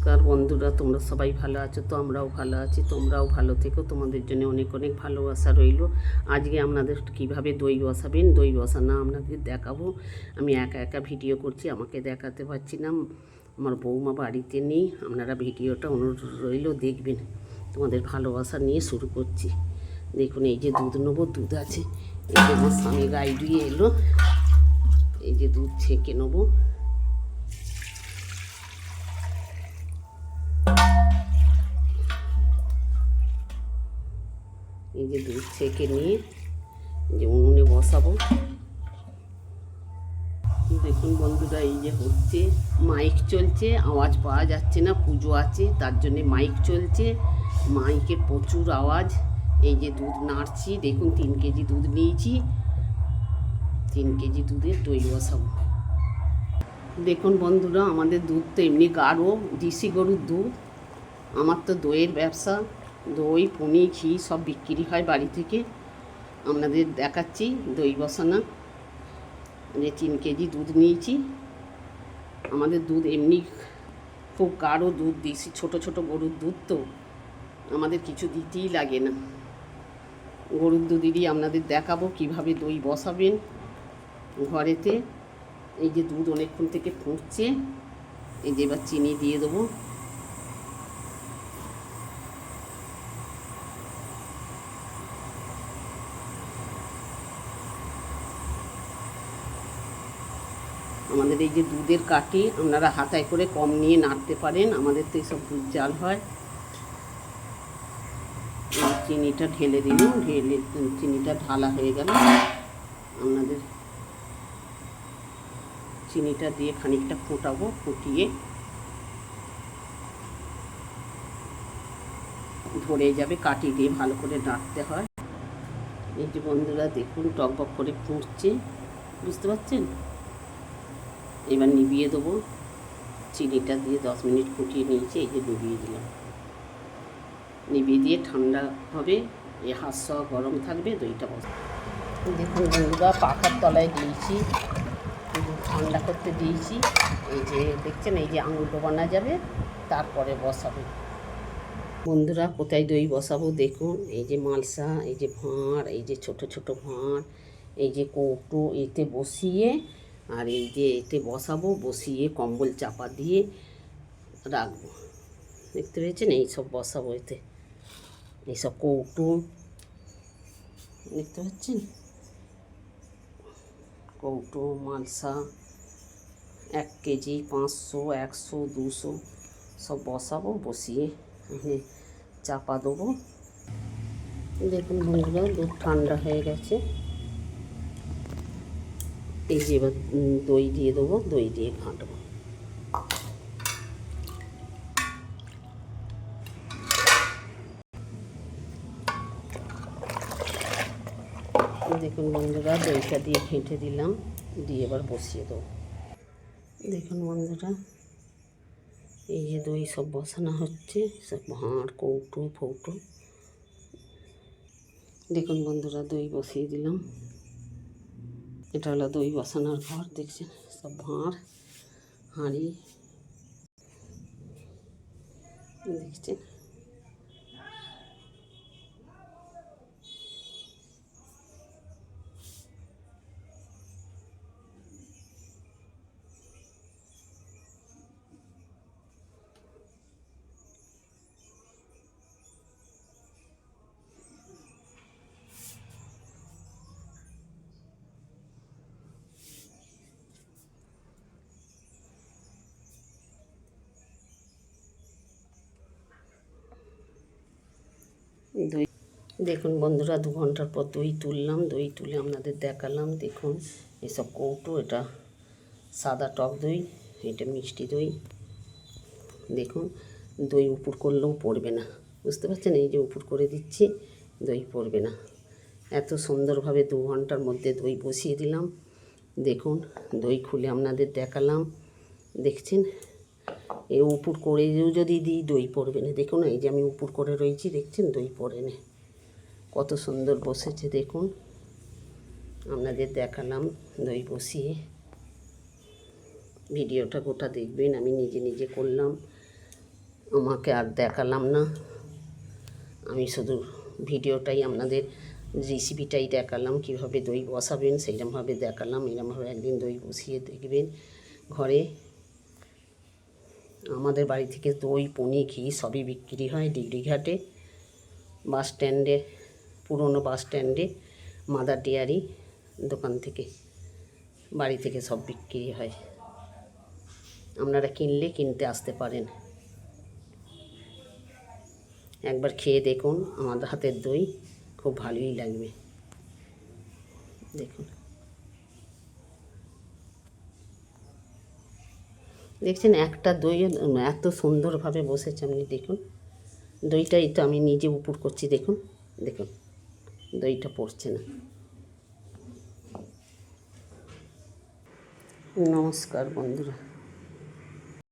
নমস্কার বন্ধুরা, তোমরা সবাই ভালো আছো তো? আমরাও ভালো আছি, তোমরাও ভালো থেকো। তোমাদের জন্য অনেক অনেক ভালোবাসা রইল। আজকে আপনাদের কীভাবে দই বসাবেন, দই বসানো আপনাদের দেখাবো। আমি একা একা ভিডিও করছি, আমাকে দেখাতে পারছি না, আমার বৌমা বাড়িতে নেই। আপনারা ভিডিওটা অনুরোধ রইল দেখবেন। তোমাদের ভালোবাসা নিয়ে শুরু করছি। দেখুন, এই যে দুধ নেবো, দুধ আছে। এই যে আমার স্বামী গাই ধুয়ে এলো, এই যে দুধ ছেঁকে নেবো। এই যে দুধ ছেঁকে নিয়ে যে উনুনে বসাবো। দেখুন বন্ধুরা, এই যে হচ্ছে, মাইক চলছে, আওয়াজ পাওয়া যাচ্ছে না, পুজো আছে তার জন্যে মাইক চলছে, মাইকের প্রচুর আওয়াজ। এই যে দুধ নাড়ছি, দেখুন 3 কেজি দুধ নিয়েছি, 3 কেজি দুধের দই বসাবো। দেখুন বন্ধুরা, আমাদের দুধ তো এমনি গাঢ়, দেশি গরুর দুধ। আমার তো দইয়ের ব্যবসা, দই পনির ঘি সব বিক্রি হয় বাড়ি থেকে। আপনাদের দেখাচ্ছি দই বসানো। যে 3 কেজি দুধ নিয়েছি। আমাদের দুধ এমনি খুব গাঢ় দুধ, দিয়েছি ছোটো ছোটো গরুর দুধ, তো আমাদের কিছু দিতেই লাগে না। গরুর দুধেরই আপনাদের দেখাবো কিভাবে দই বসাবেন ঘরেতে। এই যে দুধ অনেকক্ষণ থেকে ফুটছে, এই যে এবার চিনি দিয়ে দেবো। আমাদের এই যে দুধের কাঠি, আপনারা হাতায় করে কম নিয়ে নাড়তে পারেন, আমাদের তো এইসব দুধ জাল হয়। চিনিটা ঢেলে দিল, ঢেলে চিনিটা ঢালা হয়ে গেল। আপনাদের চিনিটা দিয়ে খানিকটা ফোটাবো, ফুটিয়ে ধরে যাবে, কাঠি দিয়ে ভালো করে নাড়তে হয়। এই যে বন্ধুরা দেখুন, টকবক করে ফুটছে, বুঝতে পারছেন? এবার নিভিয়ে দেবো। চিনিটা দিয়ে 10 মিনিট ফুটিয়ে নিয়েছি, এই যে নিভিয়ে দিলাম। নিভিয়ে দিয়ে ঠান্ডা হবে, এই হাত সহ গরম থাকবে, দইটা বসে। দেখুন বন্ধুরা, পাখার তলায় দিয়েছি, ঠান্ডা করতে দিয়েছি। এই যে দেখছেন, এই যে আঙুল ডোবানো যাবে, তারপরে বসাবো। বন্ধুরা, কোথায় দই বসাবো দেখুন, এই যে মালসা, এই যে ভাঁড়, এই যে ছোট ছোট ভাঁড়, এই যে কৌটো, এতে বসিয়ে, আর এই যে এতে বসাবো, বসিয়ে কম্বল চাপা দিয়ে রাখবো। দেখতে পেয়েছেন, এইসব বসাবো এতে, এইসব কৌটো দেখতে পাচ্ছেন, কৌটো, মালসা 1 কেজি, 500, 100, 200 সব বসাবো, বসিয়ে চাপা দেবো। দেখুন বন্ধুরা, দুধ ঠান্ডা হয়ে গেছে। এই যে এবার দই দিয়ে দেবো, দই দিয়ে ঘাঁটবো। দেখুন বন্ধুরা, দইটা দিয়ে ঘেঁটে দিলাম, দিয়ে এবার বসিয়ে দেবো। দেখুন বন্ধুরা, এই যে দই সব বসানো হচ্ছে, সব ভাঁড়, কৌটো ফৌটো। দেখুন বন্ধুরা, দই বসিয়ে দিলাম। এটা হলো দই বসানোর ঘর, দেখছেন সব ভাঁড়, হাঁড়ি দেখছেন। দই দেখুন বন্ধুরা, 2 ঘন্টার পর দই তুললাম, দই তুলে আপনাদের দেখালাম। দেখুন এসব কৌটো, এটা সাদা টক দই, এটা মিষ্টি দই। দেখুন, দই উপুর করলেও পড়বে না, বুঝতে পারছেন? এই যে উপুর করে দিচ্ছি, দই পড়বে না। এত সুন্দরভাবে 2 ঘন্টার মধ্যে দই বসিয়ে দিলাম। দেখুন, দই খুলে আপনাদের দেখালাম, দেখছেন? এই উপুর করেও যদি দিই, দই পড়বে না। দেখুন, এই যে আমি উপুর করে রয়েছি, দেখছেন, দই পড়ে না, কত সুন্দর বসেছে। দেখুন, আপনাদের দেখালাম দই বসিয়ে। ভিডিওটা গোটা দেখবেন, আমি নিজে নিজে করলাম। আমাকে আর দেখালাম না, আমি শুধু ভিডিওটাই আপনাদের রেসিপিটাই দেখালাম, কীভাবে দই বসাবেন সেইরকমভাবে দেখালাম। এরকমভাবে একদিন দই বসিয়ে দেখবেন ঘরে। আমাদের বাড়ি থেকে দই, পনির, ঘি সবই বিক্রি হয় ডিগরিঘাটে বাস স্ট্যান্ডে, পুরনো বাস স্ট্যান্ডে মাদার ডেয়ারি দোকান থেকে, বাড়ি থেকে সব বিক্রি হয়। আপনারা কিনলে কিনতে আসতে পারেন, একবার খেয়ে দেখুন। আমাদের হাতের দই খুব ভালোই লাগবে। দেখুন, দেখছেন একটা দই এত সুন্দরভাবে বসেছে, আপনি দেখুন। দইটাই তো আমি নিজে উপর করছি, দেখুন দেখুন দইটা পড়ছে না। নমস্কার বন্ধুরা।